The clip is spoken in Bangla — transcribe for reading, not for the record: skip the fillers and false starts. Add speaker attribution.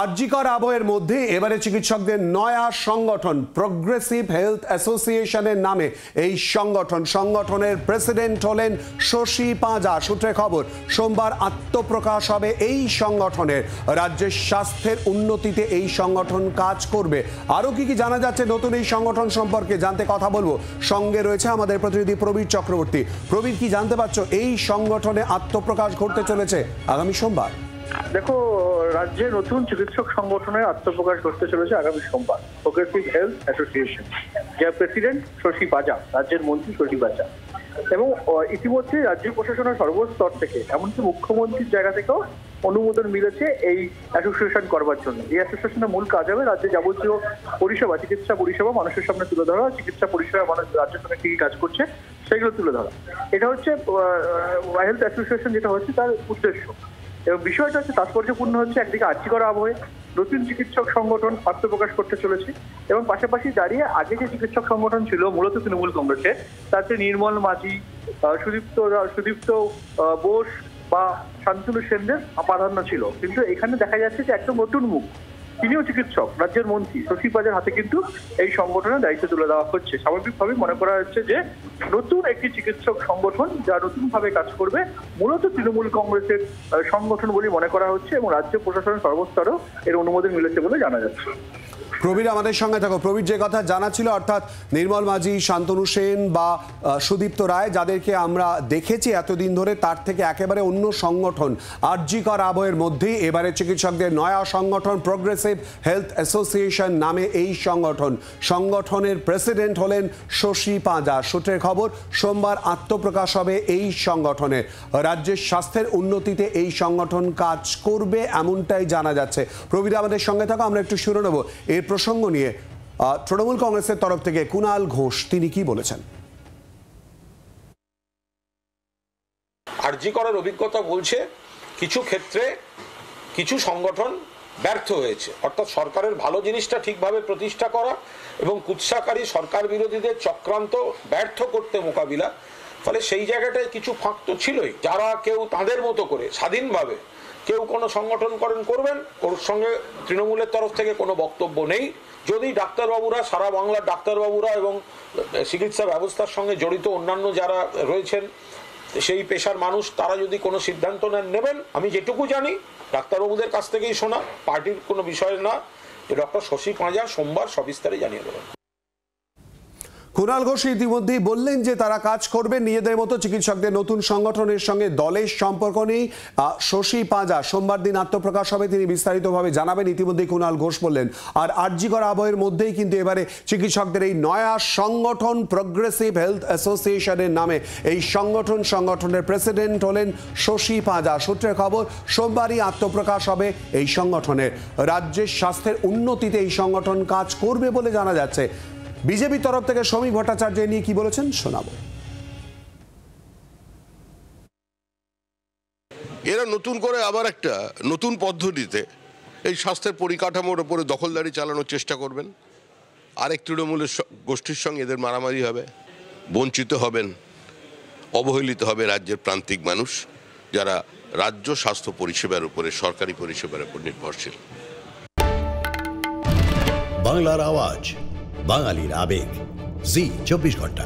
Speaker 1: আরজিকর আবহের মধ্যে এবারে চিকিৎসকদের নয়া সংগঠন প্রগ্রেসিভ হেলথ অ্যাসোসিয়েশনের নামে এই সংগঠনের প্রেসিডেন্ট হলেন শশী পাঁজা। সূত্রে খবর, সোমবার আত্মপ্রকাশ হবে এই সংগঠনের। রাজ্যের স্বাস্থ্যের উন্নতিতে এই সংগঠন কাজ করবে। আরও কি জানা যাচ্ছে নতুন এই সংগঠন সম্পর্কে জানতে কথা বলবো। সঙ্গে রয়েছে আমাদের প্রতিনিধি প্রবীর চক্রবর্তী। প্রবীর, কি জানতে পারছো এই সংগঠনে আত্মপ্রকাশ ঘটতে চলেছে আগামী সোমবার?
Speaker 2: দেখো, রাজ্যে নতুন চিকিৎসক সংগঠনের আত্মপ্রকাশ ঘটতে চলেছে আগামী সোমবার। প্রগ্রেসিভ হেলথ অ্যাসোসিয়েশন, যার প্রেসিডেন্ট শশী পাঁজা, রাজ্যের মন্ত্রী শশী পাঁজা। এবং ইতিমধ্যে রাজ্য প্রশাসনের সর্বস্তর থেকে, এমনকি মুখ্যমন্ত্রীর জায়গা থেকেও অনুমোদন মিলেছে এই অ্যাসোসিয়েশন করবার জন্য। এই অ্যাসোসিয়েশনের মূল কাজ হবে রাজ্যে যাবতীয় পরিষেবা, চিকিৎসা পরিষেবা মানুষের সামনে তুলে ধরা, চিকিৎসা পরিষেবা মানুষ রাজ্যের সঙ্গে কি কাজ করছে সেগুলো তুলে ধরা। এটা হচ্ছে হেলথ অ্যাসোসিয়েশন যেটা হচ্ছে তার উদ্দেশ্য। এবং বিষয়টা হচ্ছে তাৎপর্যপূর্ণ হচ্ছে, একদিকে আরজিকর আবহে নতুন চিকিৎসক সংগঠন আত্মপ্রকাশ করতে চলেছে, এবং পাশাপাশি দাঁড়িয়ে আগে যে চিকিৎসক সংগঠন ছিল মূলত তৃণমূল কংগ্রেসে, তাতে নির্মল মাঝি, সুদীপ্ত বোস বা শান্তনু সেনদের প্রাধান্য ছিল। কিন্তু এখানে দেখা যাচ্ছে যে একদম নতুন মুখ, তিনিও চিকিৎসক, রাজ্যের মন্ত্রী শশী পাঁজার হাতে কিন্তু এই সংগঠনের দায়িত্ব তুলে দেওয়া হচ্ছে। স্বাভাবিকভাবে মনে করা হচ্ছে যে নতুন একটি চিকিৎসক সংগঠন যা নতুন ভাবে কাজ করবে, মূলত তৃণমূল কংগ্রেসের সংগঠন বলে মনে করা হচ্ছে, এবং রাজ্য প্রশাসনের সর্বস্তরেও এর অনুমোদন মিলেছে বলে জানা যাচ্ছে।
Speaker 1: প্রবীর, আমাদের সঙ্গে থাকো। প্রবীর, যে কথা জানা ছিল, অর্থাৎ নির্মল মাঝি, শান্তনু সেন বা সুদীপ্ত রায়, যাদেরকে আমরা দেখেছি এতদিন ধরে, তার থেকে একেবারে অন্য সংগঠন আরজিকর আবহের মধ্যেই এবারে চিকিৎসকদের নয়া সংগঠন প্রগ্রেসিভ হেলথ অ্যাসোসিয়েশন নামে এই সংগঠনের প্রেসিডেন্ট হলেন শশী পাঁজা। সূত্রের খবর, সোমবার আত্মপ্রকাশ হবে এই সংগঠনের। রাজ্যের স্বাস্থ্যের উন্নতিতে এই সংগঠন কাজ করবে এমনটাই জানা যাচ্ছে। প্রবীর, আমাদের সঙ্গে থাকো, আমরা একটু শুনে নেব এই প্রসঙ্গ নিয়ে তৃণমূল কংগ্রেসের তরফ থেকে কুণাল ঘোষ তিনি কি বলেছেন।
Speaker 3: আরজি করার অভিজ্ঞতা বলছে কিছু ক্ষেত্রে কিছু সংগঠন ব্যর্থ হয়েছে, অর্থাৎ সরকারের ভালো জিনিসটা ঠিকভাবে প্রতিষ্ঠা করা এবং কুৎসাকারী সরকার বিরোধীদের চক্রান্ত ব্যর্থ করতে মোকাবিলা। ফলে সেই জায়গাটায় কিছু ফাঁক তো ছিলই। যারা কেউ তাদের মতো করে স্বাধীনভাবে কেউ কোনো সংগঠন করবেন, ওর সঙ্গে তৃণমূলের তরফ থেকে কোনো বক্তব্য নেই। যদি ডাক্তারবাবুরা, সারা বাংলার ডাক্তারবাবুরা এবং চিকিৎসা ব্যবস্থার সঙ্গে জড়িত অন্যান্য যারা রয়েছেন সেই পেশার মানুষ, তারা যদি কোনো সিদ্ধান্ত নেবেন, আমি যেটুকু জানি ডাক্তারবাবুদের কাছ থেকেই শোনা, পার্টির কোনো বিষয় না, যে ডক্টর শশী পাঁজা সোমবার সবিস্তারে জানিয়ে দেবেন।
Speaker 1: কুণাল ঘোষ ইতিমধ্যেই বললেন যে তারা কাজ করবেন নিজেদের মতো। চিকিৎসকদের নতুন সংগঠনের সঙ্গে দলের সম্পর্ক নেই। শশী পাঁজা সোমবার দিন আত্মপ্রকাশ হবে, তিনি বিস্তারিতভাবে জানাবেন, ইতিমধ্যেই কুণাল ঘোষ বললেন। আর আরজিকর আবহের মধ্যেই কিন্তু এবারে চিকিৎসকদের এই নয়া সংগঠন প্রগ্রেসিভ হেলথ অ্যাসোসিয়েশনের নামে এই সংগঠনের প্রেসিডেন্ট হলেন শশী পাঁজা। সূত্রের খবর, সোমবারই আত্মপ্রকাশ হবে এই সংগঠনের। রাজ্যের স্বাস্থ্যের উন্নতিতে এই সংগঠন কাজ করবে বলে জানা যাচ্ছে। বিজেপির তরফ থেকে শ্রমিক ভট্টাচার্য নিয়ে কি বলেছেন শোনাবো।
Speaker 4: এরা নতুন করে আবার একটা নতুন পদ্ধতিতে এই স্বাস্থ্যের পরিকাঠামোর উপরে দখলদারি চালানোর চেষ্টা করবেন। আরেক তৃণমূলের গোষ্ঠীর সঙ্গে এদের মারামারি হবে, বঞ্চিত হবেন, অবহেলিত হবে রাজ্যের প্রান্তিক মানুষ, যারা রাজ্য স্বাস্থ্য পরিষেবার উপরে, সরকারি পরিষেবার উপর নির্ভরশীল।
Speaker 5: বাংলার আওয়াজ, বাঙালির আবেগ, জি 24 ঘন্টা।